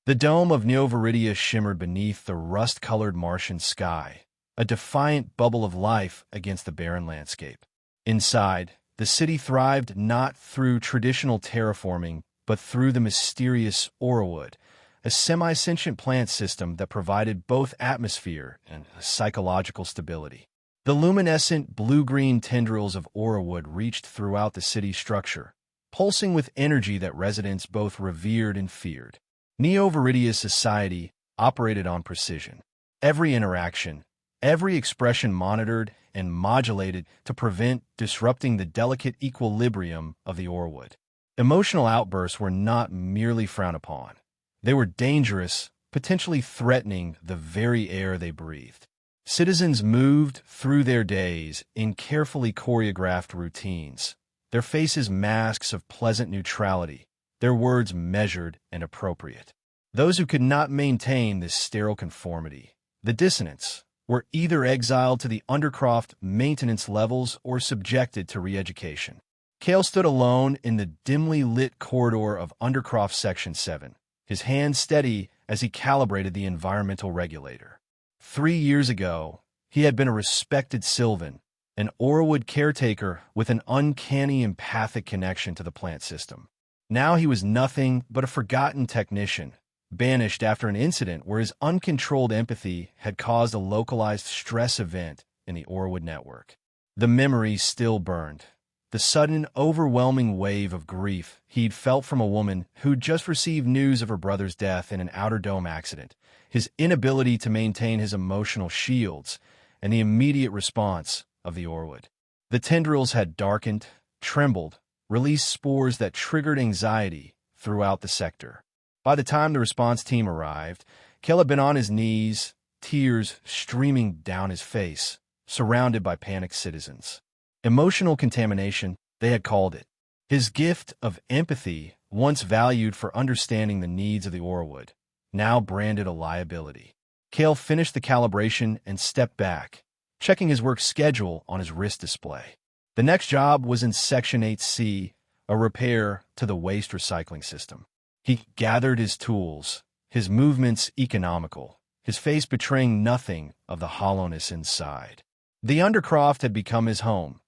The dome of Neoviridia shimmered beneath the rust-colored Martian sky, a defiant bubble of life against the barren landscape. Inside, the city thrived not through traditional terraforming, but through the mysterious Aurawood, a semi-sentient plant system that provided both atmosphere and psychological stability. The luminescent blue-green tendrils of Aurawood reached throughout the city's structure, pulsing with energy that residents both revered and feared. Neo-Viridia's society operated on precision. Every interaction, every expression monitored and modulated to prevent disrupting the delicate equilibrium of the Aurawood. Emotional outbursts were not merely frowned upon. They were dangerous, potentially threatening the very air they breathed. Citizens moved through their days in carefully choreographed routines, their faces masks of pleasant neutrality, their words measured and appropriate. Those who could not maintain this sterile conformity, the dissonance, were either exiled to the Undercroft maintenance levels or subjected to re-education. Cale stood alone in the dimly lit corridor of Undercroft Section 7, his hand steady as he calibrated the environmental regulator. 3 years ago, he had been a respected Sylvan, an Aurawood caretaker with an uncanny empathic connection to the plant system. Now he was nothing but a forgotten technician, banished after an incident where his uncontrolled empathy had caused a localized stress event in the Aurawood network. The memory still burned. The sudden, overwhelming wave of grief he'd felt from a woman who'd just received news of her brother's death in an Outer Dome accident, his inability to maintain his emotional shields, and the immediate response of the Aurawood. The tendrils had darkened, trembled, released spores that triggered anxiety throughout the sector. By the time the response team arrived, Cale had been on his knees, tears streaming down his face, surrounded by panicked citizens. Emotional contamination, they had called it. His gift of empathy, once valued for understanding the needs of the Aurawood, now branded a liability. Cale finished the calibration and stepped back, checking his work schedule on his wrist display. The next job was in Section 8C, a repair to the waste recycling system. He gathered his tools, his movements economical, his face betraying nothing of the hollowness inside. The Undercroft had become his home,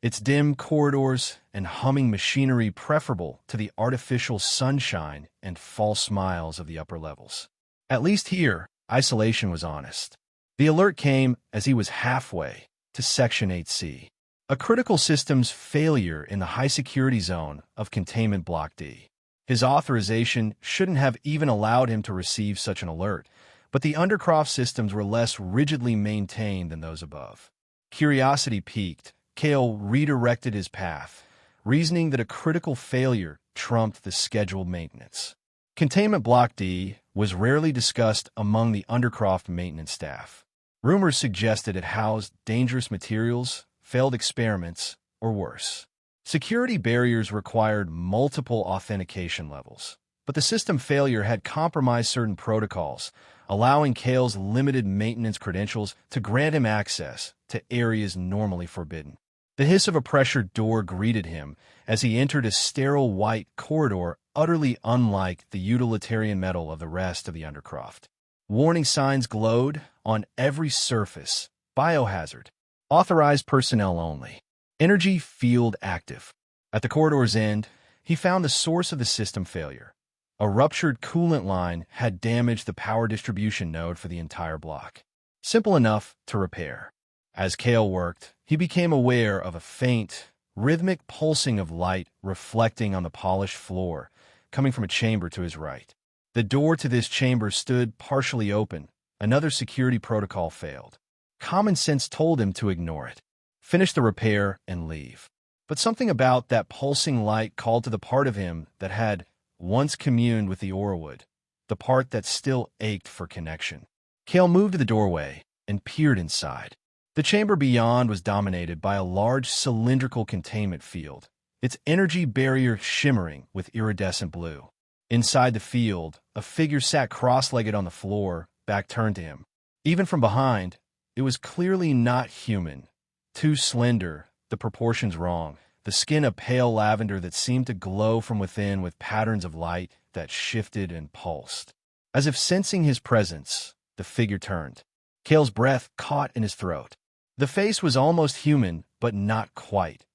its dim corridors and humming machinery preferable to the artificial sunshine and false smiles of the upper levels. At least here, isolation was honest. The alert came as he was halfway to Section 8C, a critical systems failure in the high-security zone of Containment Block D. His authorization shouldn't have even allowed him to receive such an alert, but the Undercroft systems were less rigidly maintained than those above. Curiosity piqued, Cale redirected his path, reasoning that a critical failure trumped the scheduled maintenance. Containment Block D was rarely discussed among the Undercroft maintenance staff. Rumors suggested it housed dangerous materials, failed experiments, or worse. Security barriers required multiple authentication levels, but the system failure had compromised certain protocols, allowing Cale's limited maintenance credentials to grant him access to areas normally forbidden. The hiss of a pressured door greeted him as he entered a sterile white corridor utterly unlike the utilitarian metal of the rest of the Undercroft. Warning signs glowed on every surface. Biohazard. Authorized personnel only. Energy field active. At the corridor's end, he found the source of the system failure. A ruptured coolant line had damaged the power distribution node for the entire block. Simple enough to repair. As Cale worked, he became aware of a faint, rhythmic pulsing of light reflecting on the polished floor, coming from a chamber to his right. The door to this chamber stood partially open. Another security protocol failed. Common sense told him to ignore it, finish the repair, and leave. But something about that pulsing light called to the part of him that had once communed with the Aurawood, the part that still ached for connection. Cale moved to the doorway and peered inside. The chamber beyond was dominated by a large cylindrical containment field, its energy barrier shimmering with iridescent blue. Inside the field, a figure sat cross-legged on the floor, back turned to him. Even from behind, it was clearly not human. Too slender, the proportions wrong, the skin a pale lavender that seemed to glow from within with patterns of light that shifted and pulsed. As if sensing his presence, the figure turned. Kale's breath caught in his throat. The face was almost human, but not quite.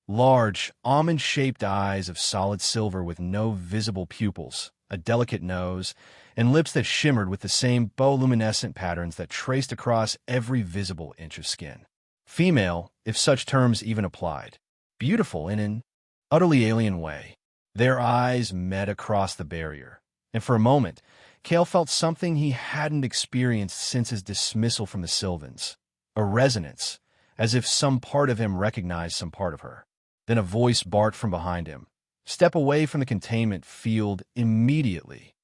Large, almond-shaped eyes of solid silver with no visible pupils, a delicate nose, and lips that shimmered with the same bioluminescent patterns that traced across every visible inch of skin. Female, if such terms even applied. Beautiful in an utterly alien way. Their eyes met across the barrier, and for a moment, Kale felt something he hadn't experienced since his dismissal from the Sylvans. A resonance, as if some part of him recognized some part of her. Then a voice barked from behind him. Step away from the containment field immediately.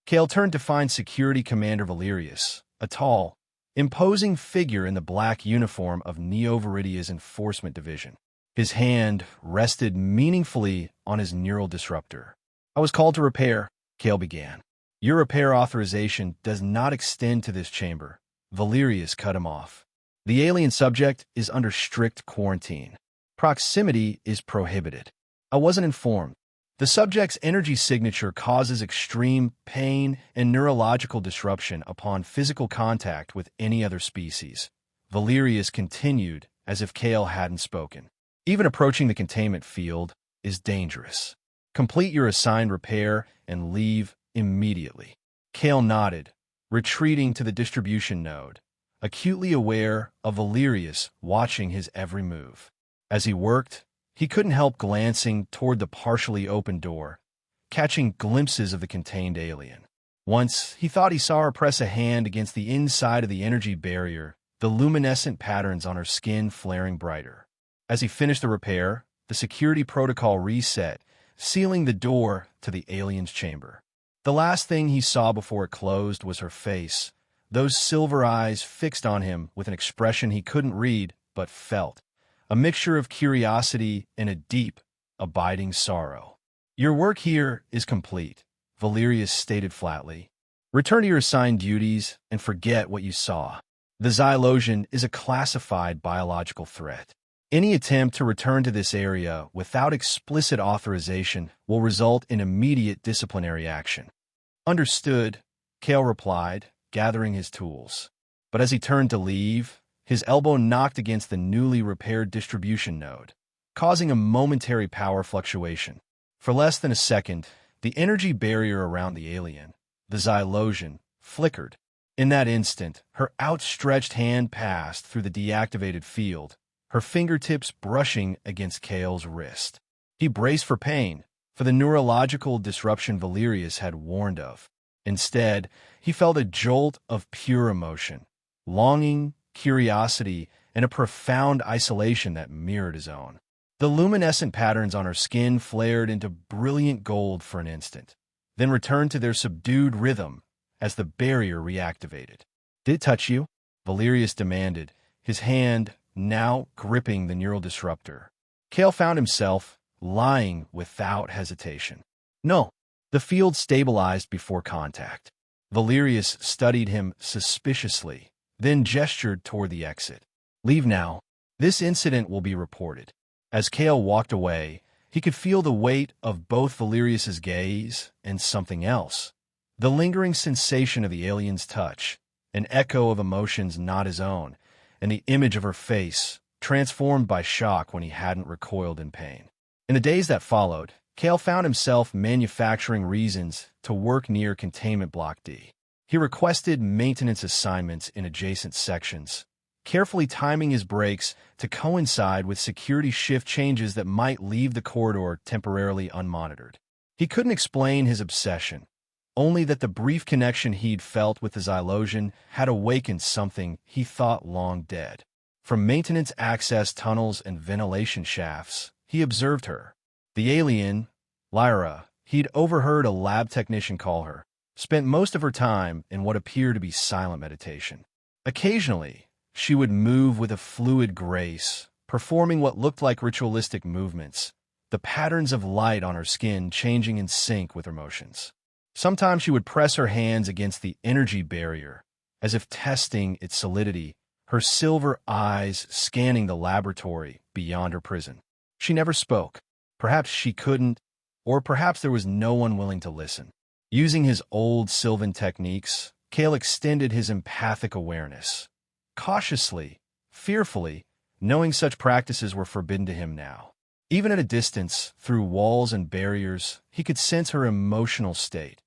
Kale turned to find Security Commander Valerius, a tall, imposing figure in the black uniform of Neo-Viridia's Enforcement Division. His hand rested meaningfully on his neural disruptor. I was called to repair, Kale began. Your repair authorization does not extend to this chamber. Valerius cut him off. The alien subject is under strict quarantine. Proximity is prohibited. I wasn't informed. The subject's energy signature causes extreme pain and neurological disruption upon physical contact with any other species. Valerius continued as if Kale hadn't spoken. Even approaching the containment field is dangerous. Complete your assigned repair and leave immediately. Kale nodded, retreating to the distribution node, acutely aware of Valerius watching his every move. As he worked, he couldn't help glancing toward the partially open door, catching glimpses of the contained alien. Once, he thought he saw her press a hand against the inside of the energy barrier, the luminescent patterns on her skin flaring brighter. As he finished the repair, the security protocol reset, sealing the door to the alien's chamber. The last thing he saw before it closed was her face, those silver eyes fixed on him with an expression he couldn't read but felt. A mixture of curiosity and a deep, abiding sorrow. Your work here is complete, Valerius stated flatly. Return to your assigned duties and forget what you saw. The Xylosian is a classified biological threat. Any attempt to return to this area without explicit authorization will result in immediate disciplinary action. Understood, Kale replied, gathering his tools. But as he turned to leave, his elbow knocked against the newly repaired distribution node, causing a momentary power fluctuation. For less than a second, the energy barrier around the alien, the Xylosian, flickered. In that instant, her outstretched hand passed through the deactivated field, her fingertips brushing against Kale's wrist. He braced for pain, for the neurological disruption Valerius had warned of. Instead, he felt a jolt of pure emotion, longing, curiosity, and a profound isolation that mirrored his own. The luminescent patterns on her skin flared into brilliant gold for an instant, then returned to their subdued rhythm as the barrier reactivated. Did it touch you? Valerius demanded, his hand now gripping the neural disruptor. Kale found himself lying without hesitation. No. The field stabilized before contact. Valerius studied him suspiciously, then gestured toward the exit. Leave now. This incident will be reported. As Kale walked away, he could feel the weight of both Valerius's gaze and something else. The lingering sensation of the alien's touch, an echo of emotions not his own, and the image of her face, transformed by shock when he hadn't recoiled in pain. In the days that followed, Kale found himself manufacturing reasons to work near Containment Block D. He requested maintenance assignments in adjacent sections, carefully timing his breaks to coincide with security shift changes that might leave the corridor temporarily unmonitored. He couldn't explain his obsession, only that the brief connection he'd felt with the Xylosian had awakened something he thought long dead. From maintenance access tunnels and ventilation shafts, he observed her. The alien, Lyra, he'd overheard a lab technician call her, spent most of her time in what appeared to be silent meditation. Occasionally, she would move with a fluid grace, performing what looked like ritualistic movements, the patterns of light on her skin changing in sync with her motions. Sometimes she would press her hands against the energy barrier, as if testing its solidity, her silver eyes scanning the laboratory beyond her prison. She never spoke. Perhaps she couldn't, or perhaps there was no one willing to listen. Using his old Sylvan techniques, Kale extended his empathic awareness. Cautiously, fearfully, knowing such practices were forbidden to him now. Even at a distance, through walls and barriers, he could sense her emotional state.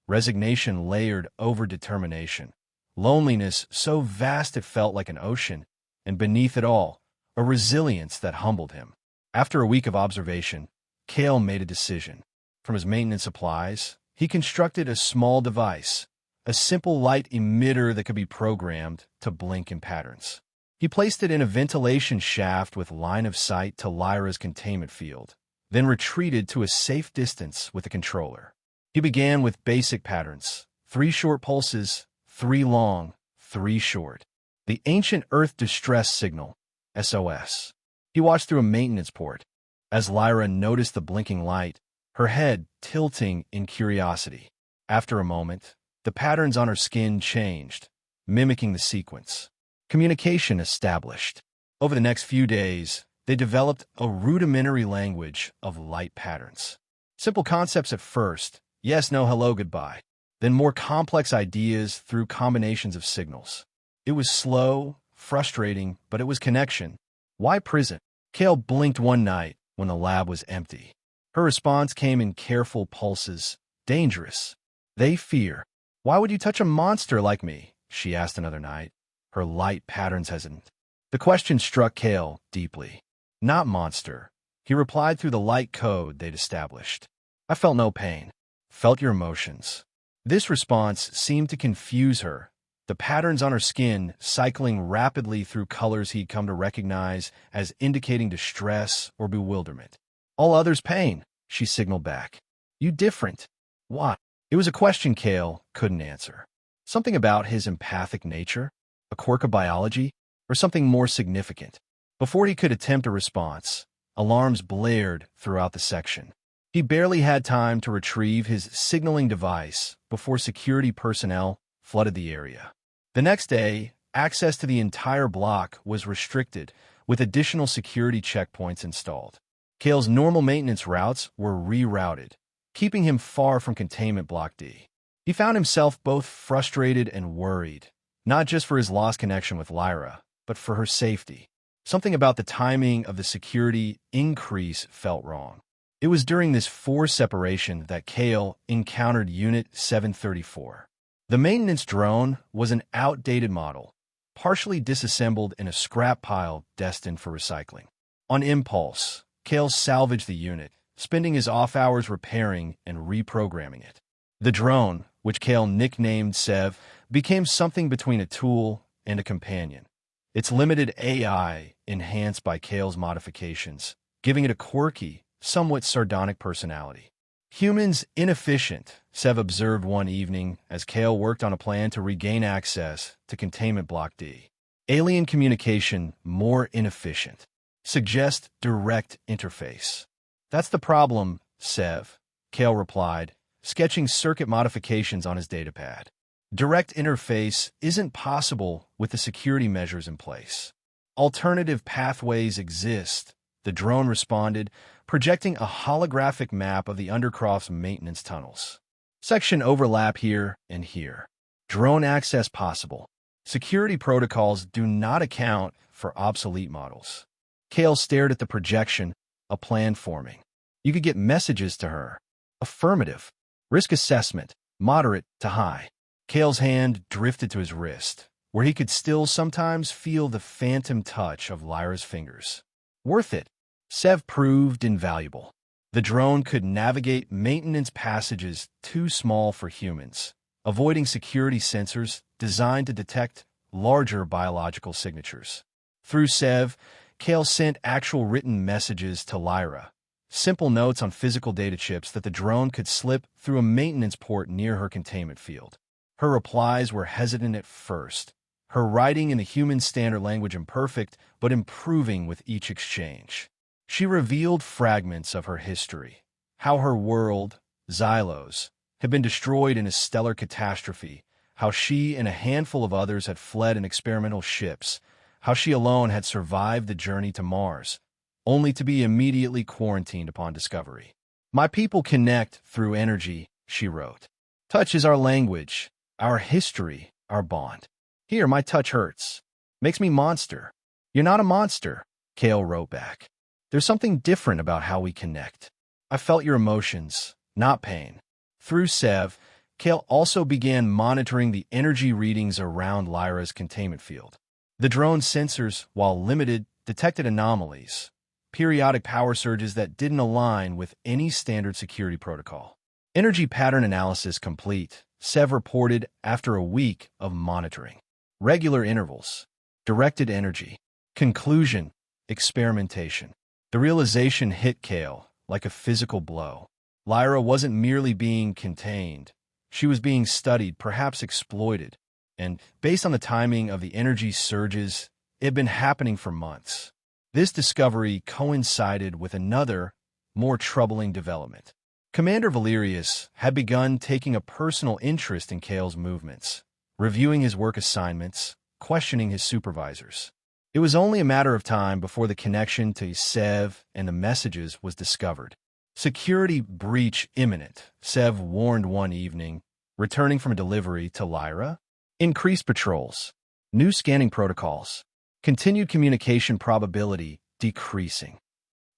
Resignation layered over determination. Loneliness so vast it felt like an ocean, and beneath it all, a resilience that humbled him. After a week of observation, Kale made a decision. From his maintenance supplies, he constructed a small device, a simple light emitter that could be programmed to blink in patterns. He placed it in a ventilation shaft with line of sight to Lyra's containment field, then retreated to a safe distance with the controller. He began with basic patterns, 3 short pulses, 3 long, 3 short. The ancient Earth distress signal, SOS. He watched through a maintenance port. As Lyra noticed the blinking light, her head tilting in curiosity. After a moment, the patterns on her skin changed, mimicking the sequence. Communication established. Over the next few days, they developed a rudimentary language of light patterns. Simple concepts at first, yes, no, hello, goodbye. Then more complex ideas through combinations of signals. It was slow, frustrating, but it was connection. Why prison? Kale blinked one night when the lab was empty. Her response came in careful pulses. Dangerous. They fear. Why would you touch a monster like me? She asked another night, her light patterns hesitant. The question struck Kale deeply. Not monster. He replied through the light code they'd established. I felt no pain. Felt your emotions. This response seemed to confuse her. The patterns on her skin cycling rapidly through colors he'd come to recognize as indicating distress or bewilderment. All others pain, she signaled back. You different. What? It was a question Kale couldn't answer. Something about his empathic nature, a quirk of biology, or something more significant. Before he could attempt a response, alarms blared throughout the section. He barely had time to retrieve his signaling device before security personnel flooded the area. The next day, access to the entire block was restricted, with additional security checkpoints installed. Kale's normal maintenance routes were rerouted, keeping him far from Containment Block D. He found himself both frustrated and worried, not just for his lost connection with Lyra, but for her safety. Something about the timing of the security increase felt wrong. It was during this forced separation that Kale encountered Unit 734. The maintenance drone was an outdated model, partially disassembled in a scrap pile destined for recycling. On impulse, Kale salvaged the unit, spending his off hours repairing and reprogramming it. The drone, which Kale nicknamed Sev, became something between a tool and a companion. Its limited AI enhanced by Kale's modifications, giving it a quirky, somewhat sardonic personality. Humans inefficient, Sev observed one evening as Kale worked on a plan to regain access to Containment Block D. Alien communication more inefficient. Suggest direct interface. That's the problem, Sev, Kale replied, sketching circuit modifications on his datapad. Direct interface isn't possible with the security measures in place. Alternative pathways exist, the drone responded, projecting a holographic map of the Undercroft's maintenance tunnels. Section overlap here and here. Drone access possible. Security protocols do not account for obsolete models. Kale stared at the projection, a plan forming. You could get messages to her. Affirmative. Risk assessment, moderate to high. Kale's hand drifted to his wrist, where he could still sometimes feel the phantom touch of Lyra's fingers. Worth it. Sev proved invaluable. The drone could navigate maintenance passages too small for humans, avoiding security sensors designed to detect larger biological signatures. Through Sev, Kale sent actual written messages to Lyra, simple notes on physical data chips that the drone could slip through a maintenance port near her containment field. Her replies were hesitant at first, her writing in the human standard language imperfect but improving with each exchange. She revealed fragments of her history, how her world, Xylos, had been destroyed in a stellar catastrophe, how she and a handful of others had fled in experimental ships, how she alone had survived the journey to Mars, only to be immediately quarantined upon discovery. My people connect through energy, she wrote. Touch is our language, our history, our bond. Here, my touch hurts. Makes me monster. You're not a monster, Kale wrote back. There's something different about how we connect. I felt your emotions, not pain. Through Sev, Kale also began monitoring the energy readings around Lyra's containment field. The drone's sensors, while limited, detected anomalies, periodic power surges that didn't align with any standard security protocol. Energy pattern analysis complete, Sev reported after a week of monitoring. Regular intervals, directed energy, conclusion, experimentation. The realization hit Kale like a physical blow. Lyra wasn't merely being contained. She was being studied, perhaps exploited. And based on the timing of the energy surges, it had been happening for months. This discovery coincided with another, more troubling development. Commander Valerius had begun taking a personal interest in Kale's movements, reviewing his work assignments, questioning his supervisors. It was only a matter of time before the connection to Sev and the messages was discovered. Security breach imminent, Sev warned one evening, returning from a delivery to Lyra. Increased patrols, new scanning protocols, continued communication probability decreasing.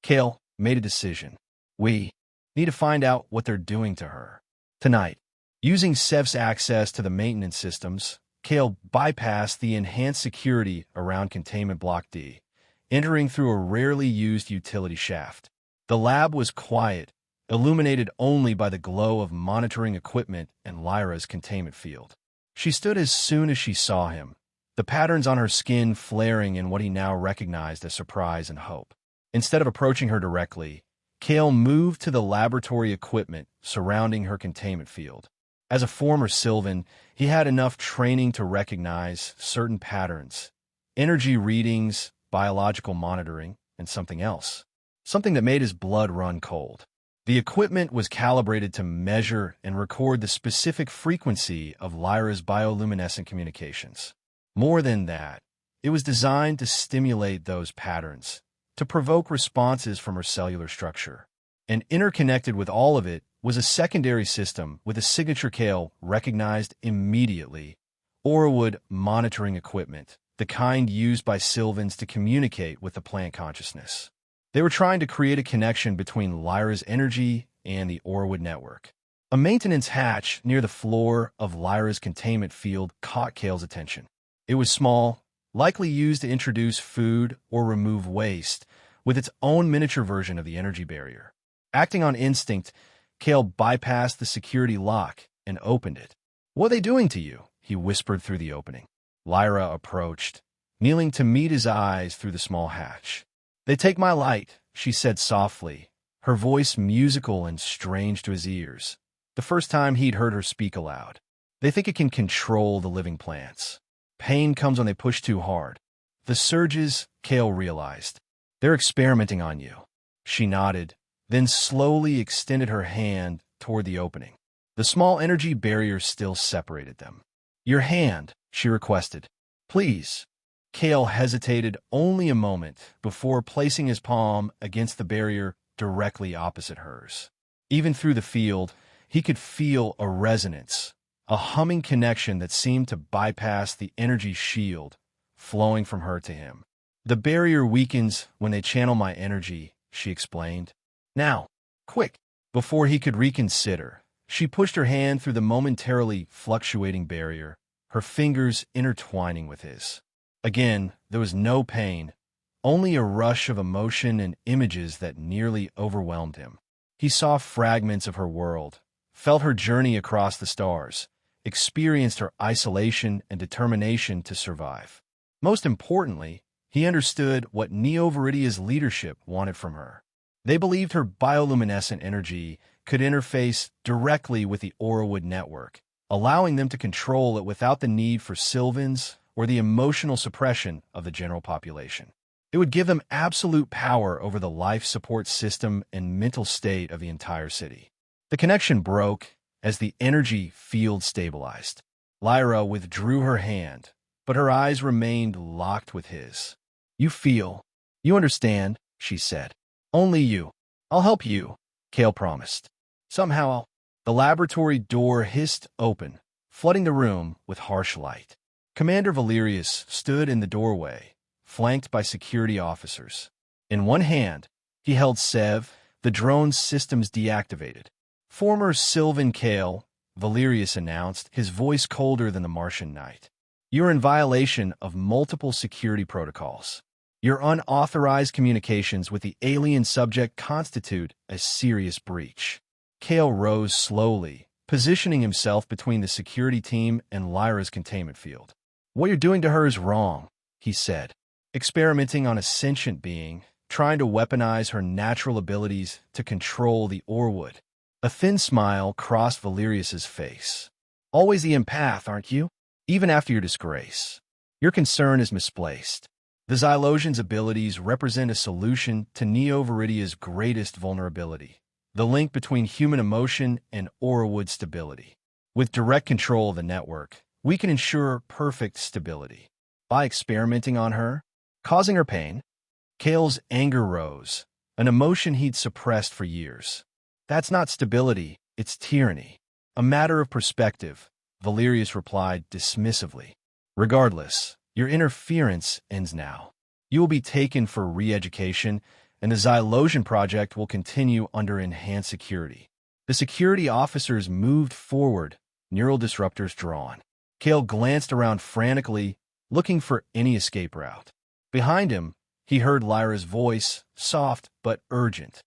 Kale made a decision. We need to find out what they're doing to her. Tonight, using Sev's access to the maintenance systems, Kale bypassed the enhanced security around Containment Block D, entering through a rarely used utility shaft. The lab was quiet, illuminated only by the glow of monitoring equipment and Lyra's containment field. She stood as soon as she saw him, the patterns on her skin flaring in what he now recognized as surprise and hope. Instead of approaching her directly, Kale moved to the laboratory equipment surrounding her containment field. As a former Sylvan, he had enough training to recognize certain patterns, energy readings, biological monitoring, and something else. Something that made his blood run cold. The equipment was calibrated to measure and record the specific frequency of Lyra's bioluminescent communications. More than that, it was designed to stimulate those patterns, to provoke responses from her cellular structure. And interconnected with all of it was a secondary system with a signature Kale recognized immediately, Aurawood monitoring equipment, the kind used by Sylvans to communicate with the plant consciousness. They were trying to create a connection between Lyra's energy and the Aurawood network. A maintenance hatch near the floor of Lyra's containment field caught Kale's attention. It was small, likely used to introduce food or remove waste, with its own miniature version of the energy barrier. Acting on instinct, Kale bypassed the security lock and opened it. "What are they doing to you?" he whispered through the opening. Lyra approached, kneeling to meet his eyes through the small hatch. "They take my light," she said softly, her voice musical and strange to his ears, the first time he'd heard her speak aloud. "They think it can control the living plants. Pain comes when they push too hard." The surges, Kale realized. "They're experimenting on you." She nodded, then slowly extended her hand toward the opening. The small energy barrier still separated them. "Your hand," she requested. "Please." Kale hesitated only a moment before placing his palm against the barrier directly opposite hers. Even through the field, he could feel a resonance, a humming connection that seemed to bypass the energy shield flowing from her to him. "The barrier weakens when they channel my energy," she explained. "Now, quick!" Before he could reconsider, she pushed her hand through the momentarily fluctuating barrier, her fingers intertwining with his. Again, there was no pain, only a rush of emotion and images that nearly overwhelmed him. He saw fragments of her world, felt her journey across the stars, experienced her isolation and determination to survive. Most importantly, he understood what Neo-Viridia's leadership wanted from her. They believed her bioluminescent energy could interface directly with the Aurawood network, allowing them to control it without the need for Sylvans or the emotional suppression of the general population. It would give them absolute power over the life support system and mental state of the entire city. The connection broke as the energy field stabilized. Lyra withdrew her hand, but her eyes remained locked with his. "You feel, you understand," she said. "Only you. I'll help you," Kale promised. "Somehow The laboratory door hissed open, flooding the room with harsh light. Commander Valerius stood in the doorway, flanked by security officers. In one hand, he held Sev, the drone's systems deactivated. Former Sylvan Kale, Valerius announced, his voice colder than the Martian night. You're in violation of multiple security protocols. Your unauthorized communications with the alien subject constitute a serious breach. Kale rose slowly, positioning himself between the security team and Lyra's containment field. What you're doing to her is wrong, he said. Experimenting on a sentient being, trying to weaponize her natural abilities to control the Orwood. A thin smile crossed Valerius's face. Always the empath, aren't you? Even after your disgrace. Your concern is misplaced. The Xylosian's abilities represent a solution to Neo-Viridia's greatest vulnerability, the link between human emotion and Orwood stability. With direct control of the network, we can ensure perfect stability. By experimenting on her, causing her pain, Kale's anger rose, an emotion he'd suppressed for years. That's not stability, it's tyranny. A matter of perspective, Valerius replied dismissively. Regardless, your interference ends now. You will be taken for re-education, and the Xylosian project will continue under enhanced security. The security officers moved forward, neural disruptors drawn. Kale glanced around frantically, looking for any escape route. Behind him, he heard Lyra's voice, soft but urgent.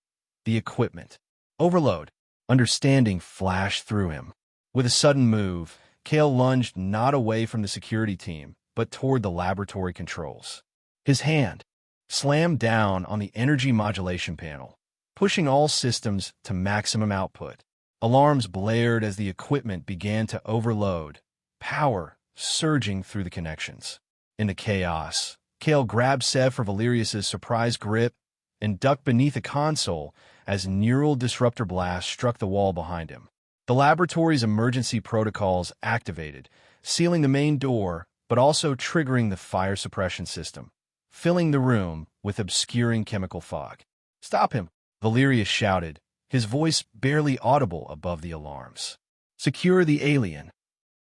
The equipment. Overload. Understanding flashed through him. With a sudden move, Kale lunged not away from the security team, but toward the laboratory controls. His hand slammed down on the energy modulation panel, pushing all systems to maximum output. Alarms blared as the equipment began to overload, power surging through the connections. In the chaos, Kale grabbed Sev for Valerius's surprise grip and ducked beneath a console as neural disruptor blasts struck the wall behind him. The laboratory's emergency protocols activated, sealing the main door, but also triggering the fire suppression system, filling the room with obscuring chemical fog. "Stop him!" Valerius shouted, his voice barely audible above the alarms. "Secure the alien."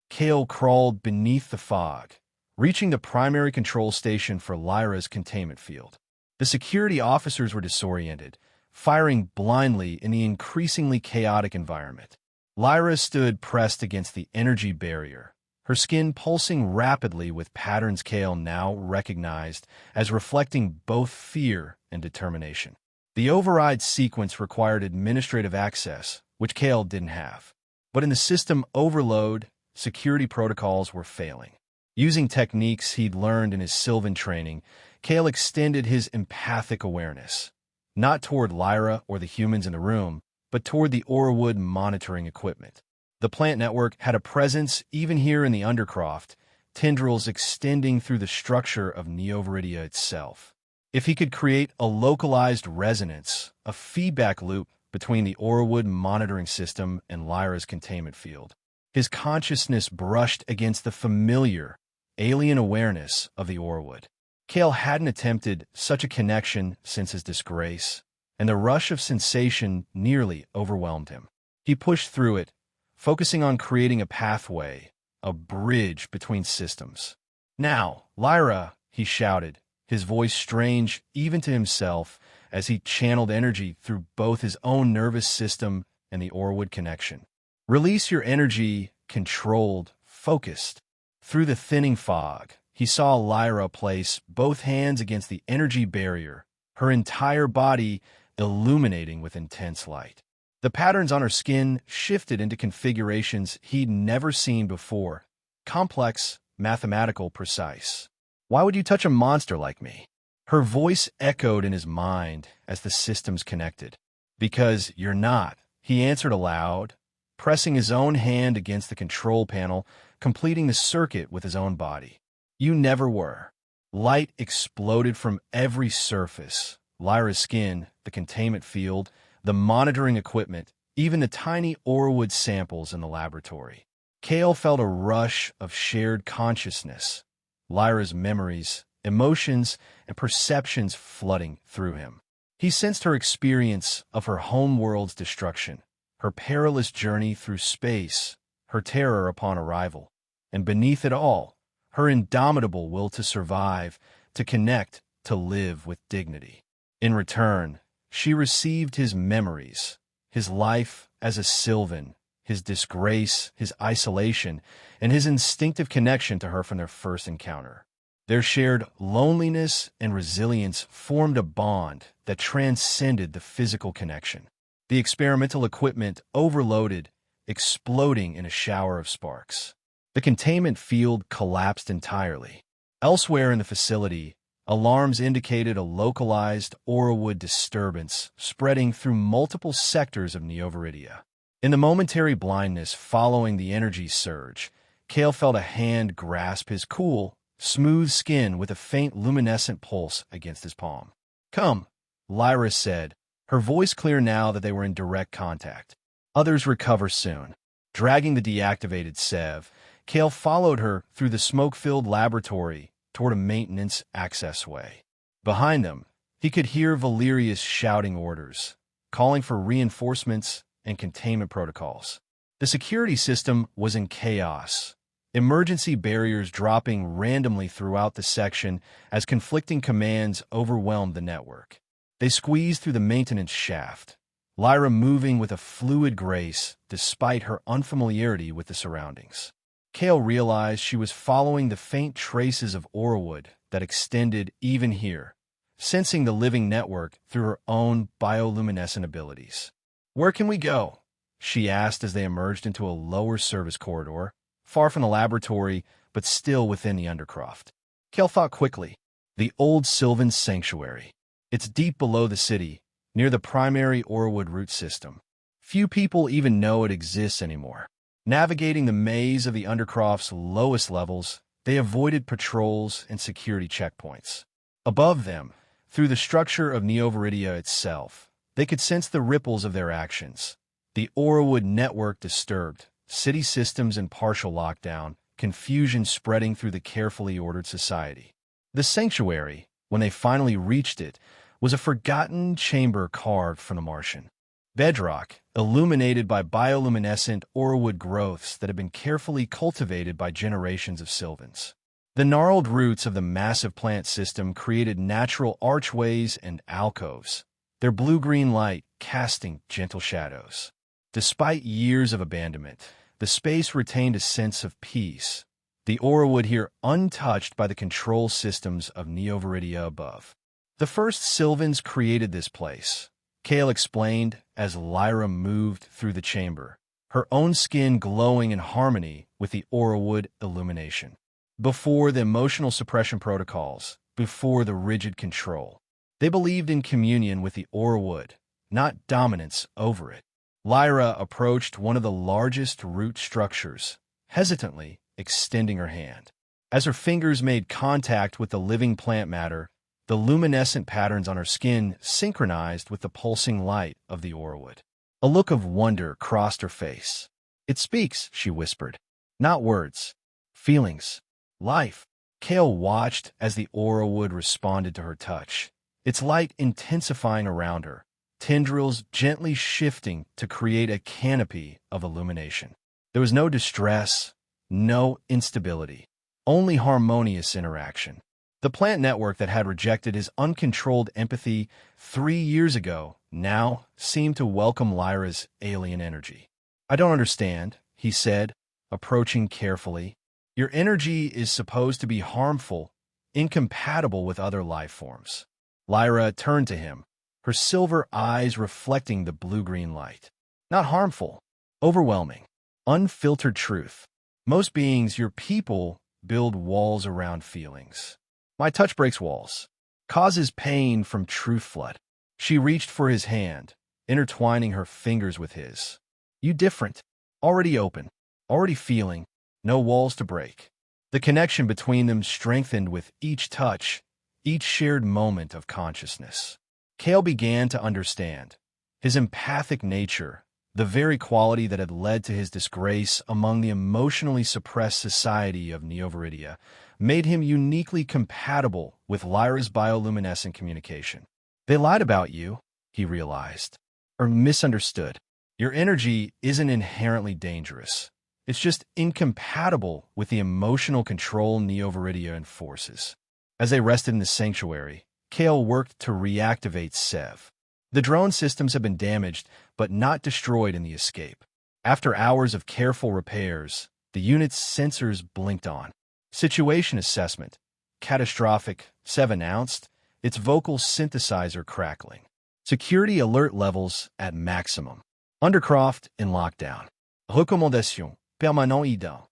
Kale crawled beneath the fog, reaching the primary control station for Lyra's containment field. The security officers were disoriented, firing blindly in the increasingly chaotic environment. Lyra stood pressed against the energy barrier, her skin pulsing rapidly with patterns Kale now recognized as reflecting both fear and determination. The override sequence required administrative access, which Kale didn't have. But in the system overload, security protocols were failing. Using techniques he'd learned in his Sylvan training, Kale extended his empathic awareness, not toward Lyra or the humans in the room, but toward the Orwood monitoring equipment. The plant network had a presence even here in the Undercroft, tendrils extending through the structure of Neo-Viridia itself. If he could create a localized resonance, a feedback loop between the Orwood monitoring system and Lyra's containment field, his consciousness brushed against the familiar, alien awareness of the Orwood. Kale hadn't attempted such a connection since his disgrace, and the rush of sensation nearly overwhelmed him. He pushed through it, focusing on creating a pathway, a bridge between systems. "Now, Lyra," he shouted, his voice strange even to himself as he channeled energy through both his own nervous system and the Orwood connection. "Release your energy, controlled, focused." Through the thinning fog, he saw Lyra place both hands against the energy barrier, her entire body illuminating with intense light. The patterns on her skin shifted into configurations he'd never seen before, complex, mathematical, precise. "Why would you touch a monster like me?" Her voice echoed in his mind as the systems connected. "Because you're not," he answered aloud, pressing his own hand against the control panel, completing the circuit with his own body. "You never were." Light exploded from every surface, Lyra's skin, the containment field, the monitoring equipment, even the tiny Orwood samples in the laboratory. Kale felt a rush of shared consciousness, Lyra's memories, emotions, and perceptions flooding through him. He sensed her experience of her homeworld's destruction, her perilous journey through space, her terror upon arrival, and beneath it all, her indomitable will to survive, to connect, to live with dignity. In return, she received his memories, his life as a Sylvan, his disgrace, his isolation, and his instinctive connection to her from their first encounter. Their shared loneliness and resilience formed a bond that transcended the physical connection. The experimental equipment overloaded, exploding in a shower of sparks. The containment field collapsed entirely. Elsewhere in the facility, alarms indicated a localized Aurawood disturbance spreading through multiple sectors of Neoviridia. In the momentary blindness following the energy surge, Kale felt a hand grasp his cool, smooth skin with a faint luminescent pulse against his palm. "Come," Lyra said, her voice clear now that they were in direct contact. "Others recover soon." Dragging the deactivated Sev, Kale followed her through the smoke-filled laboratory toward a maintenance accessway. Behind them, he could hear Valerius shouting orders, calling for reinforcements and containment protocols. The security system was in chaos, emergency barriers dropping randomly throughout the section as conflicting commands overwhelmed the network. They squeezed through the maintenance shaft, Lyra moving with a fluid grace despite her unfamiliarity with the surroundings. Kale realized she was following the faint traces of Aurawood that extended even here, sensing the living network through her own bioluminescent abilities. "Where can we go?" she asked as they emerged into a lower service corridor, far from the laboratory but still within the Undercroft. Kale thought quickly. The old Sylvan Sanctuary. It's deep below the city, near the primary Aurawood root system. Few people even know it exists anymore. Navigating the maze of the Undercroft's lowest levels, they avoided patrols and security checkpoints. Above them, through the structure of Neoviridia itself, they could sense the ripples of their actions. The Aurawood network disturbed, city systems in partial lockdown, confusion spreading through the carefully ordered society. The sanctuary, when they finally reached it, was a forgotten chamber carved from the Martian. Bedrock, illuminated by bioluminescent Aurawood growths that had been carefully cultivated by generations of Sylvans. The gnarled roots of the massive plant system created natural archways and alcoves, their blue-green light casting gentle shadows. Despite years of abandonment, the space retained a sense of peace, the Aurawood here untouched by the control systems of Neoviridia above. The first Sylvans created this place, Kale explained as Lyra moved through the chamber, her own skin glowing in harmony with the Aurawood illumination. Before the emotional suppression protocols, before the rigid control, they believed in communion with the Aurawood, not dominance over it. Lyra approached one of the largest root structures, hesitantly extending her hand. As her fingers made contact with the living plant matter, the luminescent patterns on her skin synchronized with the pulsing light of the Aurawood. A look of wonder crossed her face. "It speaks," she whispered. "Not words. Feelings. Life." Kale watched as the Aurawood responded to her touch, its light intensifying around her, tendrils gently shifting to create a canopy of illumination. There was no distress, no instability, only harmonious interaction. The plant network that had rejected his uncontrolled empathy 3 years ago now seemed to welcome Lyra's alien energy. "I don't understand," he said, approaching carefully. "Your energy is supposed to be harmful, incompatible with other life forms." Lyra turned to him, her silver eyes reflecting the blue-green light. "Not harmful, overwhelming, unfiltered truth. Most beings, your people, build walls around feelings. My touch breaks walls, causes pain from truth flood." She reached for his hand, intertwining her fingers with his. "You different, already open, already feeling, no walls to break." The connection between them strengthened with each touch, each shared moment of consciousness. Kale began to understand. His empathic nature, the very quality that had led to his disgrace among the emotionally suppressed society of Neoviridia, made him uniquely compatible with Lyra's bioluminescent communication. "They lied about you," he realized, "or misunderstood. Your energy isn't inherently dangerous. It's just incompatible with the emotional control Neo-Viridia enforces. As they rested in the sanctuary, Kale worked to reactivate Sev. The drone systems have been damaged, but not destroyed in the escape. After hours of careful repairs, the unit's sensors blinked on. Situation assessment. Catastrophic, Sev announced, its vocal synthesizer crackling. Security alert levels at maximum. Undercroft in lockdown. Recommandation permanent ident.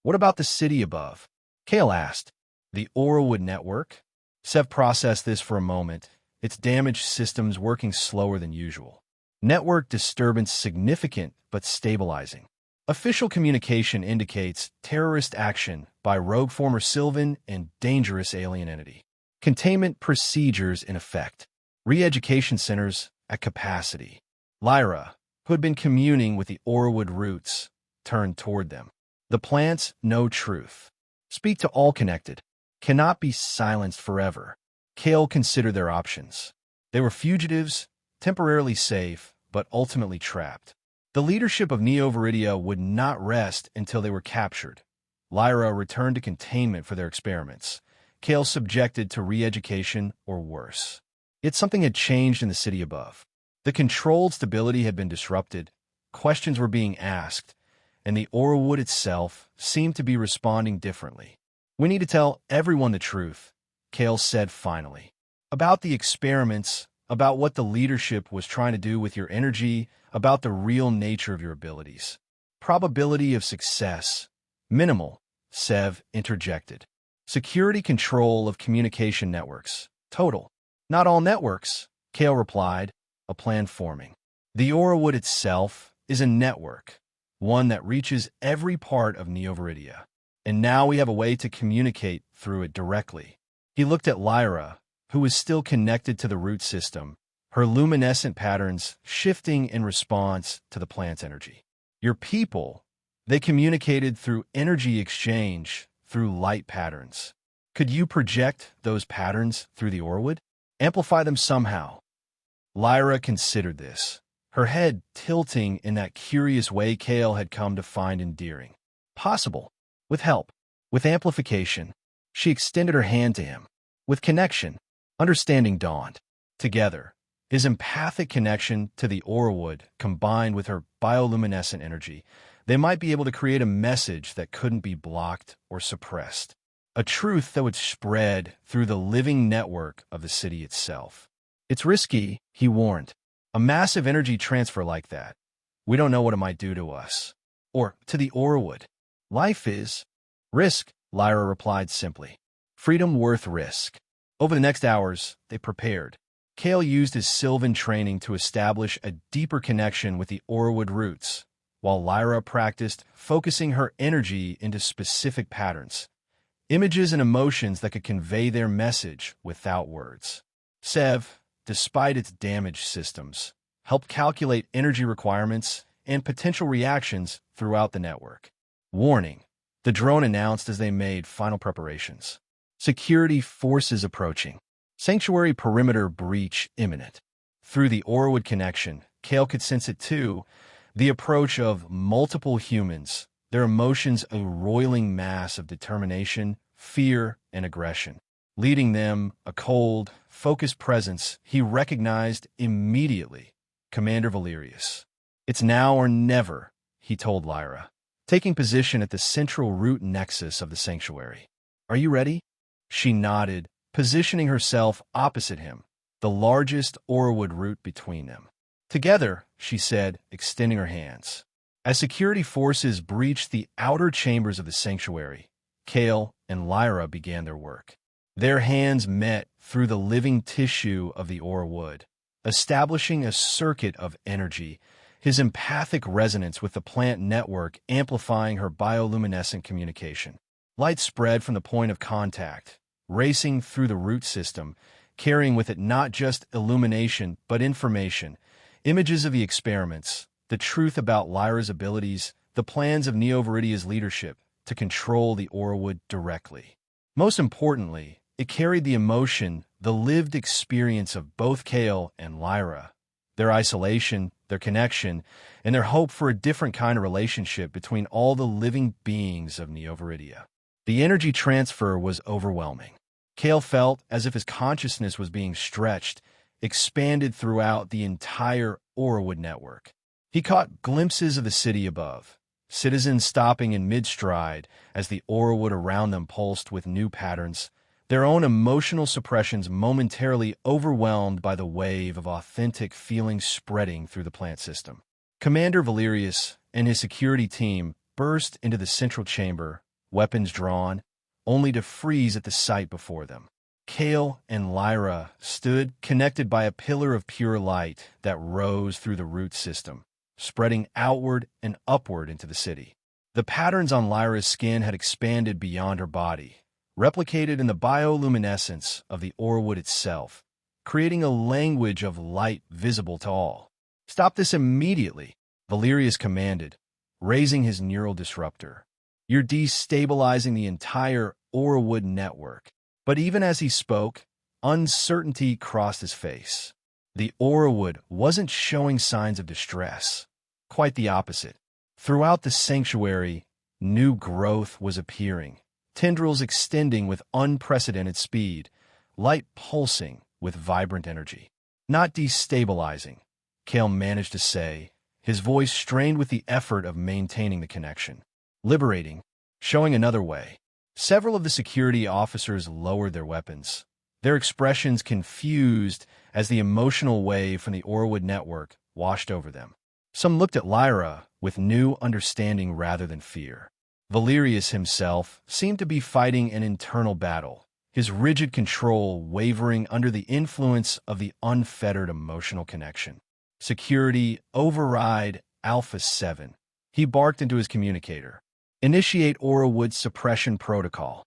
What about the city above? Kale asked. The Oralwood network? Sev processed this for a moment, its damaged systems working slower than usual. Network disturbance significant but stabilizing. Official communication indicates terrorist action by rogue former Sylvan and dangerous alien entity. Containment procedures in effect. Re-education centers at capacity. Lyra, who had been communing with the Orwood roots, turned toward them. The plants know truth. Speak to all connected. Cannot be silenced forever. Kale considered their options. They were fugitives, temporarily safe, but ultimately trapped. The leadership of Neo-Viridia would not rest until they were captured. Lyra returned to containment for their experiments. Kale subjected to re-education or worse. Yet something had changed in the city above. The controlled stability had been disrupted, questions were being asked, and the Oralwood itself seemed to be responding differently. We need to tell everyone the truth, Kale said finally. About the experiments, about what the leadership was trying to do with your energy, about the real nature of your abilities. Probability of success. Minimal, Sev interjected. Security control of communication networks. Total. Not all networks, Kale replied, a plan forming. The Oralwood itself is a network, one that reaches every part of Neo-Viridia. And now we have a way to communicate through it directly. He looked at Lyra, who was still connected to the root system, her luminescent patterns shifting in response to the plant's energy. Your people, they communicated through energy exchange, through light patterns. Could you project those patterns through the Orwood? Amplify them somehow. Lyra considered this, her head tilting in that curious way Kale had come to find endearing. Possible. With help. With amplification. She extended her hand to him. With connection. Understanding dawned. Together, his empathic connection to the Oralwood combined with her bioluminescent energy, they might be able to create a message that couldn't be blocked or suppressed. A truth that would spread through the living network of the city itself. It's risky, he warned. A massive energy transfer like that. We don't know what it might do to us. Or to the Oralwood. Life is risk, Lyra replied simply. Freedom worth risk. Over the next hours, they prepared. Kale used his Sylvan training to establish a deeper connection with the Oralwood roots, while Lyra practiced focusing her energy into specific patterns, images and emotions that could convey their message without words. Sev, despite its damaged systems, helped calculate energy requirements and potential reactions throughout the network. Warning, the drone announced as they made final preparations. Security forces approaching. Sanctuary perimeter breach imminent. Through the Orwood connection, Kale could sense it too, the approach of multiple humans, their emotions a roiling mass of determination, fear, and aggression. Leading them, a cold, focused presence he recognized immediately, Commander Valerius. It's now or never, he told Lyra, taking position at the central root nexus of the sanctuary. Are you ready? She nodded, positioning herself opposite him, the largest Orwood root between them. Together, she said, extending her hands. As security forces breached the outer chambers of the sanctuary, Kale and Lyra began their work. Their hands met through the living tissue of the Orwood, establishing a circuit of energy, his empathic resonance with the plant network amplifying her bioluminescent communication. Light spread from the point of contact, racing through the root system, carrying with it not just illumination but information, images of the experiments, the truth about Lyra's abilities, the plans of Neo-Viridia's leadership to control the Orwood directly. Most importantly, it carried the emotion, the lived experience of both Kale and Lyra, their isolation, their connection, and their hope for a different kind of relationship between all the living beings of Neo-Viridia. The energy transfer was overwhelming. Kale felt as if his consciousness was being stretched, expanded throughout the entire Aurawood network. He caught glimpses of the city above, citizens stopping in mid-stride as the Aurawood around them pulsed with new patterns, their own emotional suppressions momentarily overwhelmed by the wave of authentic feelings spreading through the plant system. Commander Valerius and his security team burst into the central chamber, weapons drawn, only to freeze at the sight before them. Kale and Lyra stood connected by a pillar of pure light that rose through the root system, spreading outward and upward into the city. The patterns on Lyra's skin had expanded beyond her body, replicated in the bioluminescence of the Aurawood itself, creating a language of light visible to all. "Stop this immediately," Valerius commanded, raising his neural disruptor. "You're destabilizing the entire Aurawood network." But even as he spoke, uncertainty crossed his face. The Aurawood wasn't showing signs of distress. Quite the opposite. Throughout the sanctuary, new growth was appearing, tendrils extending with unprecedented speed, light pulsing with vibrant energy. "Not destabilizing," Kale managed to say, his voice strained with the effort of maintaining the connection. "Liberating," showing another way. Several of the security officers lowered their weapons, their expressions confused as the emotional wave from the Aurawood network washed over them. Some looked at Lyra with new understanding rather than fear. Valerius himself seemed to be fighting an internal battle, his rigid control wavering under the influence of the unfettered emotional connection. "Security, override Alpha 7. He barked into his communicator. "Initiate Aurawood suppression protocol."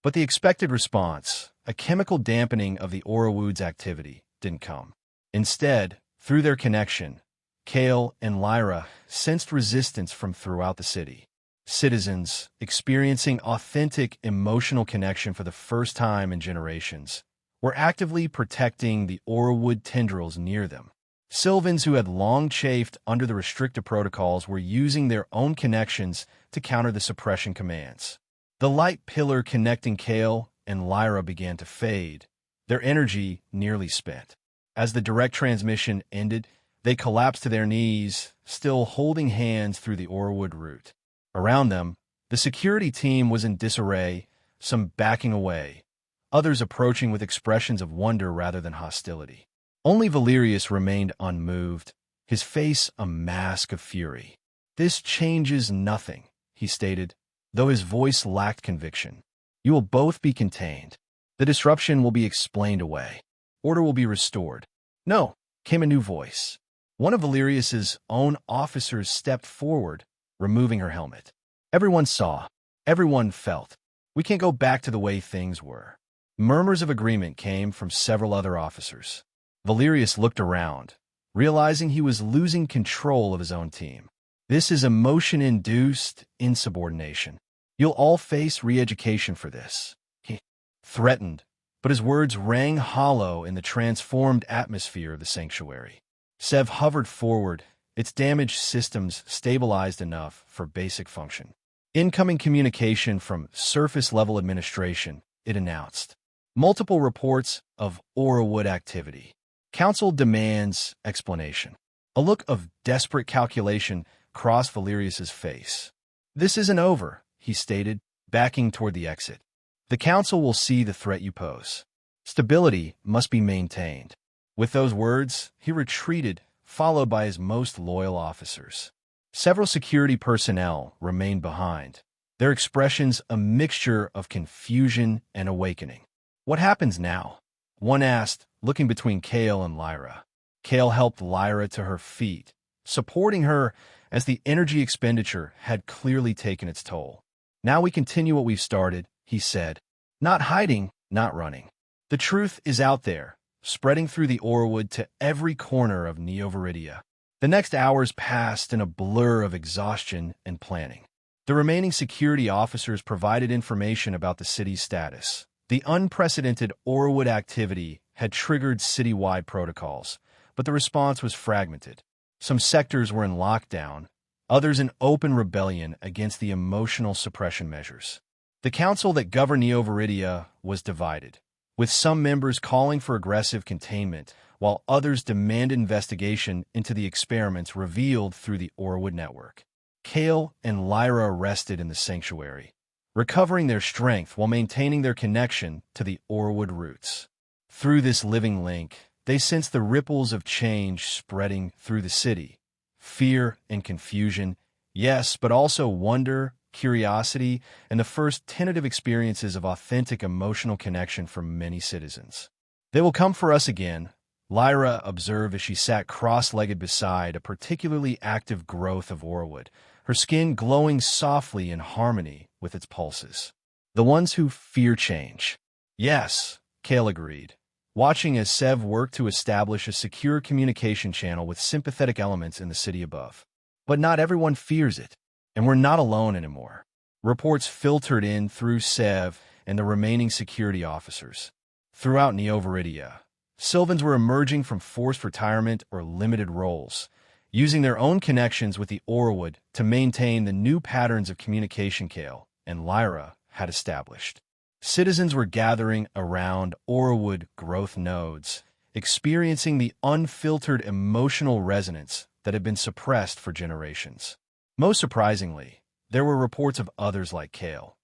But the expected response, a chemical dampening of the Aurawood's activity, didn't come. Instead, through their connection, Kale and Lyra sensed resistance from throughout the city. Citizens, experiencing authentic emotional connection for the first time in generations, were actively protecting the Aurawood tendrils near them. Sylvans who had long chafed under the restrictive protocols were using their own connections to counter the suppression commands. The light pillar connecting Kale and Lyra began to fade, their energy nearly spent. As the direct transmission ended, they collapsed to their knees, still holding hands through the Aurawood route. Around them, the security team was in disarray, some backing away, others approaching with expressions of wonder rather than hostility. Only Valerius remained unmoved, his face a mask of fury. "This changes nothing," he stated, though his voice lacked conviction. "You will both be contained. The disruption will be explained away. Order will be restored." "No," came a new voice. One of Valerius's own officers stepped forward, removing her helmet. "Everyone saw. Everyone felt. We can't go back to the way things were." Murmurs of agreement came from several other officers. Valerius looked around, realizing he was losing control of his own team. "This is emotion-induced insubordination. You'll all face re-education for this," he threatened, but his words rang hollow in the transformed atmosphere of the sanctuary. Sev hovered forward, its damaged systems stabilized enough for basic function. "Incoming communication from surface-level administration," it announced. "Multiple reports of Aurawood activity. Council demands explanation." A look of desperate calculation crossed Valerius's face. "This isn't over," he stated, backing toward the exit. "The Council will see the threat you pose. Stability must be maintained." With those words, he retreated, followed by his most loyal officers. Several security personnel remained behind, their expressions a mixture of confusion and awakening. "What happens now?" one asked, looking between Kale and Lyra. Kale helped Lyra to her feet, supporting her as the energy expenditure had clearly taken its toll. "Now we continue what we've started," he said. "Not hiding, not running. The truth is out there, spreading through the Aurawood to every corner of Neo-Viridia." The next hours passed in a blur of exhaustion and planning. The remaining security officers provided information about the city's status. The unprecedented Aurawood activity had triggered citywide protocols, but the response was fragmented. Some sectors were in lockdown, others in open rebellion against the emotional suppression measures. The council that governed Neo Viridia was divided, with some members calling for aggressive containment, while others demanded investigation into the experiments revealed through the Orwood network. Kale and Lyra rested in the sanctuary, recovering their strength while maintaining their connection to the Orwood roots. Through this living link, they sensed the ripples of change spreading through the city. Fear and confusion, yes, but also wonder, curiosity, and the first tentative experiences of authentic emotional connection for many citizens. "They will come for us again," Lyra observed as she sat cross-legged beside a particularly active growth of Orwood, her skin glowing softly in harmony with its pulses. "The ones who fear change." "Yes," Kale agreed, watching as Sev worked to establish a secure communication channel with sympathetic elements in the city above. "But not everyone fears it, and we're not alone anymore." Reports filtered in through Sev and the remaining security officers. Throughout Neo Viridia, Sylvans were emerging from forced retirement or limited roles, using their own connections with the Orwood to maintain the new patterns of communication Kale and Lyra had established. Citizens were gathering around Orwood growth nodes, experiencing the unfiltered emotional resonance that had been suppressed for generations. Most surprisingly, there were reports of others like Kale,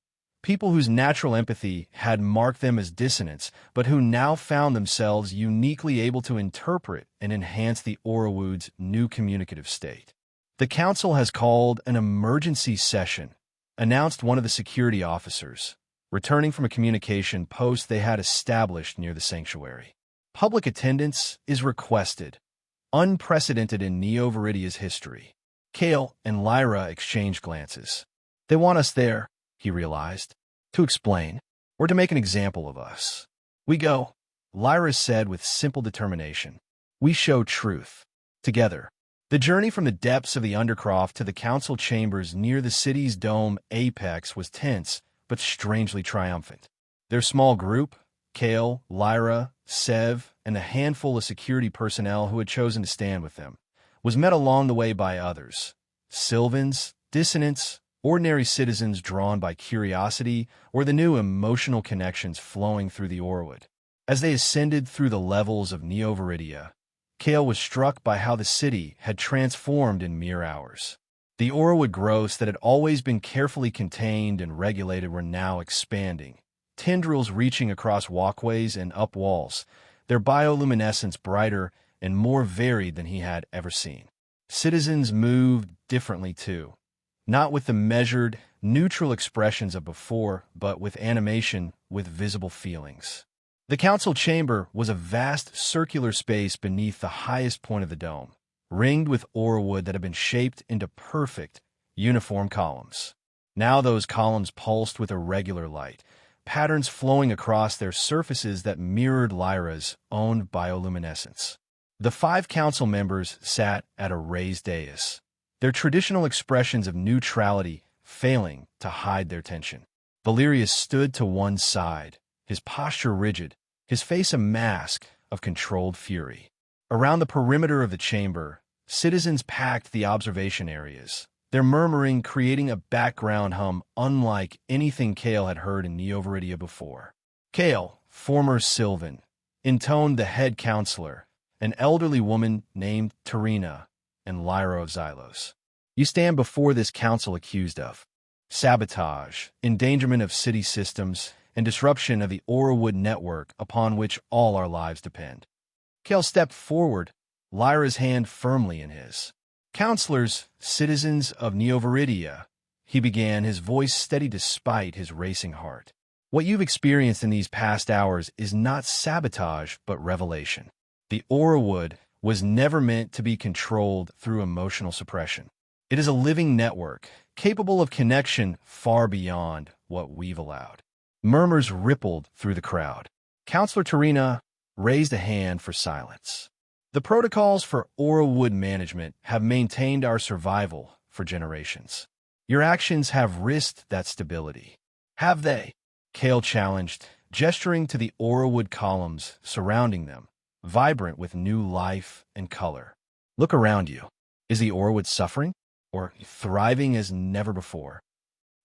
people whose natural empathy had marked them as dissonants, but who now found themselves uniquely able to interpret and enhance the Orwood's new communicative state. "The council has called an emergency session," announced one of the security officers, returning from a communication post they had established near the sanctuary. "Public attendance is requested, unprecedented in Neo Viridia's history." Kale and Lyra exchanged glances. "They want us there," he realized, "to explain, or to make an example of us." "We go," Lyra said with simple determination. "We show truth. Together." The journey from the depths of the Undercroft to the council chambers near the city's dome apex was tense, but strangely triumphant. Their small group, Kale, Lyra, Sev, and a handful of security personnel who had chosen to stand with them, was met along the way by others. Sylvans, dissonants, ordinary citizens drawn by curiosity or the new emotional connections flowing through the Orwood. As they ascended through the levels of Neo Viridia, Kale was struck by how the city had transformed in mere hours. The Orwood growths that had always been carefully contained and regulated were now expanding, tendrils reaching across walkways and up walls, their bioluminescence brighter and more varied than he had ever seen. Citizens moved differently too, not with the measured, neutral expressions of before, but with animation, with visible feelings. The council chamber was a vast circular space beneath the highest point of the dome, ringed with Orwood that had been shaped into perfect, uniform columns. Now those columns pulsed with irregular light, patterns flowing across their surfaces that mirrored Lyra's own bioluminescence. The 5 council members sat at a raised dais, their traditional expressions of neutrality failing to hide their tension. Valerius stood to one side, his posture rigid, his face a mask of controlled fury. Around the perimeter of the chamber, citizens packed the observation areas, their murmuring creating a background hum unlike anything Kale had heard in Neo Viridia before. Kale, former Sylvan, intoned the head counselor, an elderly woman named Tarina, and Lyra of Xylos. "You stand before this council accused of sabotage, endangerment of city systems, and disruption of the Orwood network upon which all our lives depend." Kale stepped forward, Lyra's hand firmly in his. "Counselors, citizens of Neo Viridia," he began, his voice steady despite his racing heart. "What you've experienced in these past hours is not sabotage, but revelation. The Orwood was never meant to be controlled through emotional suppression. It is a living network, capable of connection far beyond what we've allowed." Murmurs rippled through the crowd. Counselor Tarina raised a hand for silence. "The protocols for Orwood management have maintained our survival for generations. Your actions have risked that stability." "Have they?" Kale challenged, gesturing to the Orwood columns surrounding them, vibrant with new life and color. Look around you. Is the Orwood suffering or thriving as never before?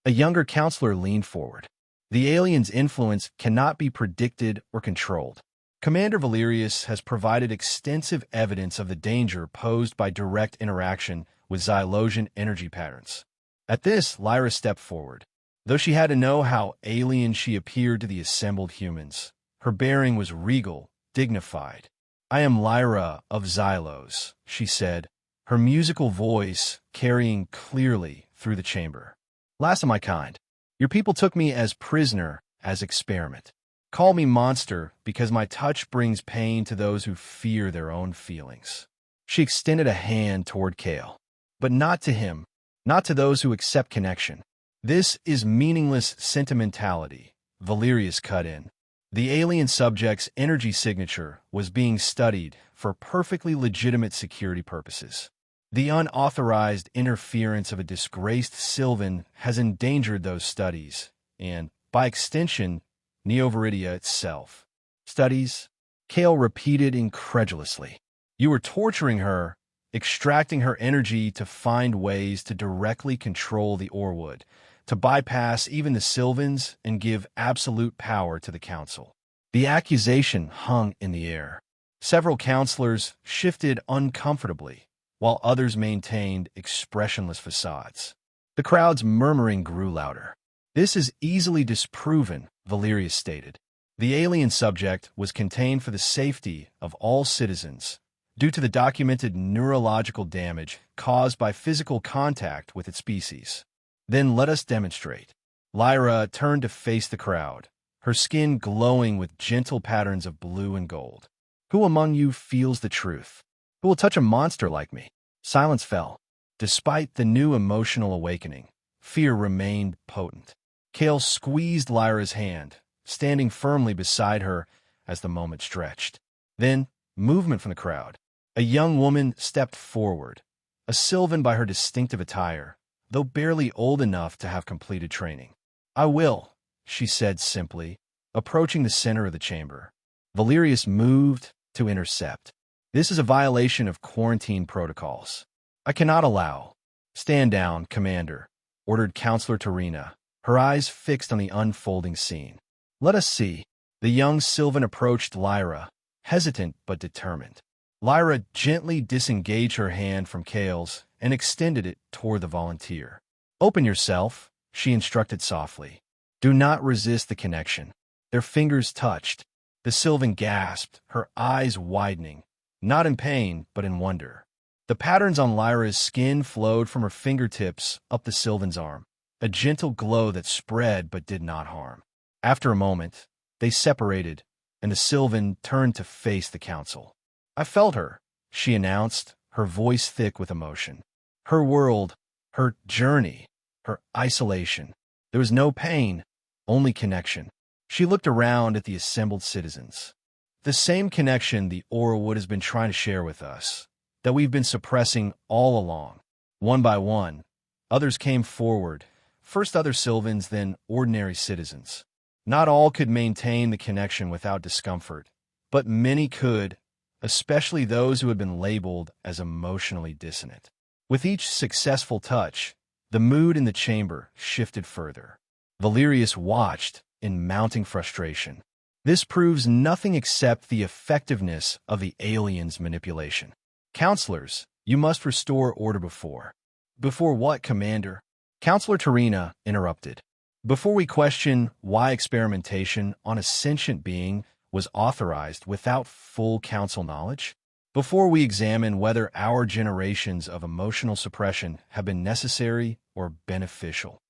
A younger counselor leaned forward. The alien's influence cannot be predicted or controlled. Commander Valerius has provided extensive evidence of the danger posed by direct interaction with Xylosian energy patterns. At this, Lyra stepped forward. Though she had to know how alien she appeared to the assembled humans, her bearing was regal, dignified. "I am Lyra of Xylos," she said, her musical voice carrying clearly through the chamber. "Last of my kind, your people took me as prisoner, as experiment. Call me monster because my touch brings pain to those who fear their own feelings." She extended a hand toward Kale. "But not to him, not to those who accept connection. This is meaningless sentimentality," Valerius cut in. The alien subject's energy signature was being studied for perfectly legitimate security purposes. The unauthorized interference of a disgraced Sylvan has endangered those studies, and, by extension, Neo-Viridia itself. "Studies?" Kale repeated incredulously. "You were torturing her, extracting her energy to find ways to directly control the Orwood, to bypass even the Sylvans and give absolute power to the Council." The accusation hung in the air. Several counselors shifted uncomfortably, while others maintained expressionless facades. The crowd's murmuring grew louder. "This is easily disproven," Valerius stated. "The alien subject was contained for the safety of all citizens due to the documented neurological damage caused by physical contact with its species." "Then let us demonstrate." Lyra turned to face the crowd, her skin glowing with gentle patterns of blue and gold. "Who among you feels the truth? Who will touch a monster like me?" Silence fell. Despite the new emotional awakening, fear remained potent. Kale squeezed Lyra's hand, standing firmly beside her as the moment stretched. Then, movement from the crowd. A young woman stepped forward, a Sylvan by her distinctive attire, though barely old enough to have completed training. "I will," she said simply, approaching the center of the chamber. Valerius moved to intercept. "This is a violation of quarantine protocols. I cannot allow—" "Stand down, Commander," ordered Counselor Tarina, her eyes fixed on the unfolding scene. "Let us see." The young Sylvan approached Lyra, hesitant but determined. Lyra gently disengaged her hand from Kale's and extended it toward the volunteer. "Open yourself," she instructed softly. "Do not resist the connection." Their fingers touched. The Sylvan gasped, her eyes widening, not in pain, but in wonder. The patterns on Lyra's skin flowed from her fingertips up the Sylvan's arm, a gentle glow that spread but did not harm. After a moment, they separated, and the Sylvan turned to face the Council. "I felt her," she announced, her voice thick with emotion. "Her world, her journey, her isolation. There was no pain, only connection." She looked around at the assembled citizens. "The same connection the Orwood has been trying to share with us, that we've been suppressing all along." One by one, others came forward, first other Sylvans, then ordinary citizens. Not all could maintain the connection without discomfort, but many could, especially those who had been labeled as emotionally dissonant. With each successful touch, the mood in the chamber shifted further. Valerius watched in mounting frustration. This proves nothing except the effectiveness of the alien's manipulation. "Counselors, you must restore order before." "Before what, Commander?" Counselor Tarina interrupted. "Before we question why experimentation on a sentient being was authorized without full council knowledge. Before we examine whether our generations of emotional suppression have been necessary or beneficial."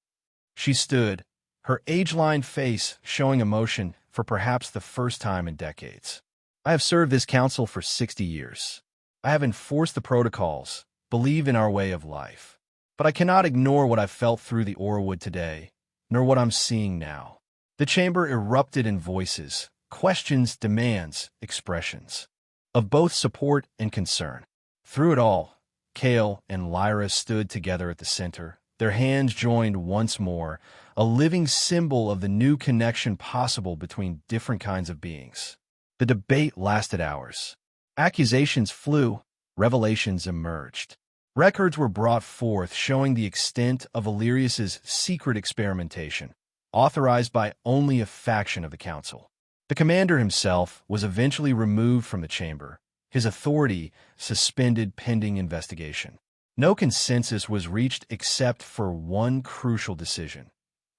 She stood, her age-lined face showing emotion for perhaps the first time in decades. "I have served this council for 60 years. I have enforced the protocols, believe in our way of life. But I cannot ignore what I felt through the Orwood today, nor what I'm seeing now." The chamber erupted in voices, questions, demands, expressions, of both support and concern. Through it all, Kale and Lyra stood together at the center, their hands joined once more, a living symbol of the new connection possible between different kinds of beings. The debate lasted hours. Accusations flew, revelations emerged. Records were brought forth showing the extent of Illyrius's secret experimentation, authorized by only a faction of the council. The commander himself was eventually removed from the chamber, his authority suspended pending investigation. No consensus was reached except for one crucial decision.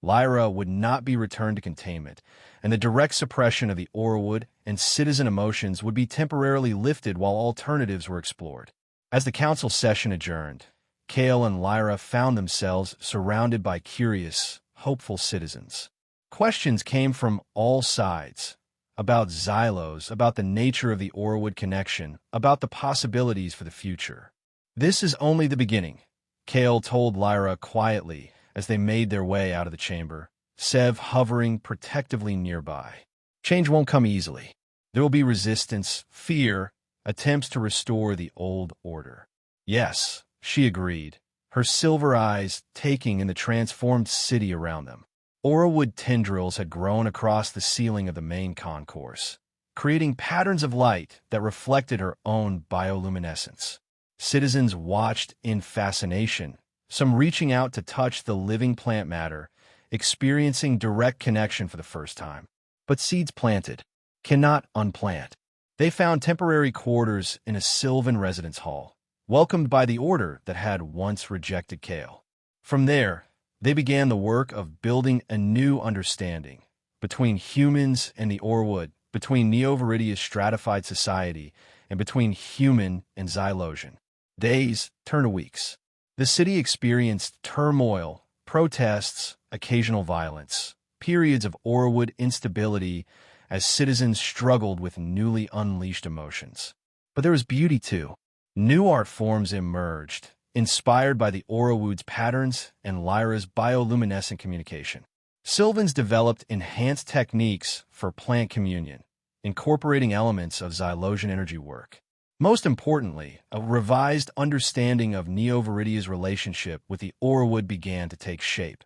Lyra would not be returned to containment, and the direct suppression of the Aurawood and citizen emotions would be temporarily lifted while alternatives were explored. As the council session adjourned, Kale and Lyra found themselves surrounded by curious, hopeful citizens. Questions came from all sides, about Xylos, about the nature of the Aurawood connection, about the possibilities for the future. "This is only the beginning," Kale told Lyra quietly as they made their way out of the chamber, Sev hovering protectively nearby. "Change won't come easily. There will be resistance, fear, attempts to restore the old order." "Yes," she agreed, her silver eyes taking in the transformed city around them. Aurawood tendrils had grown across the ceiling of the main concourse, creating patterns of light that reflected her own bioluminescence. Citizens watched in fascination, some reaching out to touch the living plant matter, experiencing direct connection for the first time. But seeds planted cannot unplant. They found temporary quarters in a sylvan residence hall, welcomed by the order that had once rejected Kale. From there, they began the work of building a new understanding between humans and the Aurawood, between Neo-Viridia's stratified society, and between human and Xylosian. Days turned to weeks. The city experienced turmoil, protests, occasional violence, periods of Aurawood instability as citizens struggled with newly unleashed emotions. But there was beauty too. New art forms emerged, inspired by the Aurawood's patterns and Lyra's bioluminescent communication. Sylvans developed enhanced techniques for plant communion, incorporating elements of Xylosian energy work. Most importantly, a revised understanding of Neo-Viridia's relationship with the Aurawood began to take shape,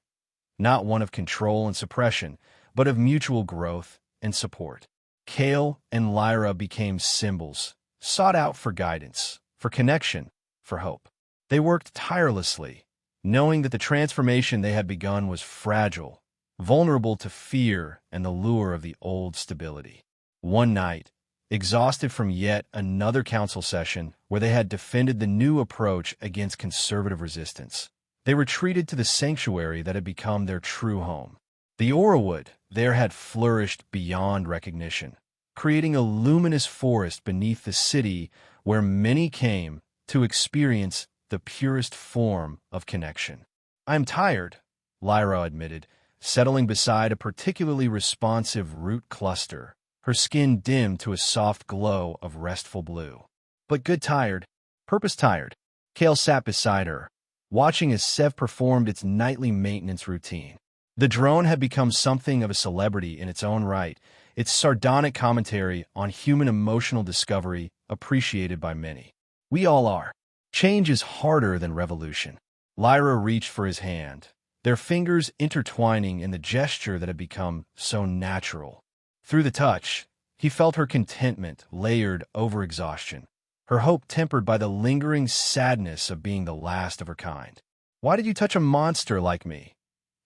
not one of control and suppression, but of mutual growth and support. Kale and Lyra became symbols, sought out for guidance, for connection, for hope. They worked tirelessly, knowing that the transformation they had begun was fragile, vulnerable to fear and the lure of the old stability. One night, exhausted from yet another council session where they had defended the new approach against conservative resistance, they retreated to the sanctuary that had become their true home. The Aurawood there had flourished beyond recognition, creating a luminous forest beneath the city where many came to experience the purest form of connection. "I'm tired," Lyra admitted, settling beside a particularly responsive root cluster, her skin dimmed to a soft glow of restful blue. "But good tired, purpose tired." Kale sat beside her, watching as Sev performed its nightly maintenance routine. The drone had become something of a celebrity in its own right, its sardonic commentary on human emotional discovery appreciated by many. "We all are. Change is harder than revolution." Lyra reached for his hand, their fingers intertwining in the gesture that had become so natural. Through the touch, he felt her contentment layered over exhaustion, her hope tempered by the lingering sadness of being the last of her kind. "Why did you touch a monster like me?"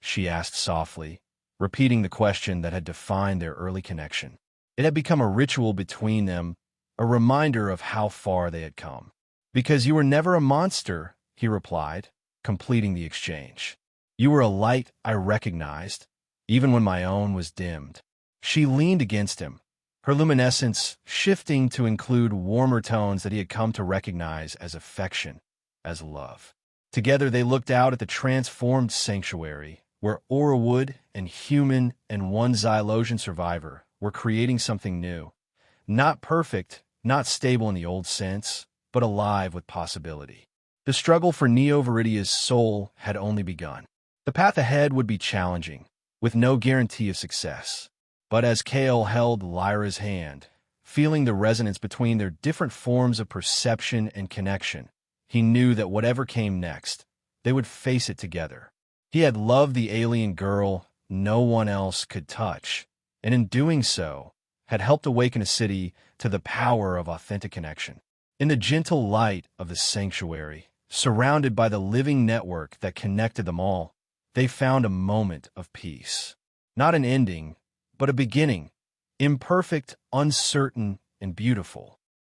she asked softly, repeating the question that had defined their early connection. It had become a ritual between them, a reminder of how far they had come. "Because you were never a monster," he replied, completing the exchange. "You were a light I recognized, even when my own was dimmed." She leaned against him, her luminescence shifting to include warmer tones that he had come to recognize as affection, as love. Together they looked out at the transformed sanctuary, where Aurawood and human and one Xylosian survivor were creating something new. Not perfect, not stable in the old sense, but alive with possibility. The struggle for Neo-Viridia's soul had only begun. The path ahead would be challenging, with no guarantee of success. But as Kale held Lyra's hand, feeling the resonance between their different forms of perception and connection, he knew that whatever came next, they would face it together. He had loved the alien girl no one else could touch, and in doing so, had helped awaken a city to the power of authentic connection. In the gentle light of the sanctuary, surrounded by the living network that connected them all, they found a moment of peace. Not an ending, but a beginning, imperfect, uncertain, and beautiful.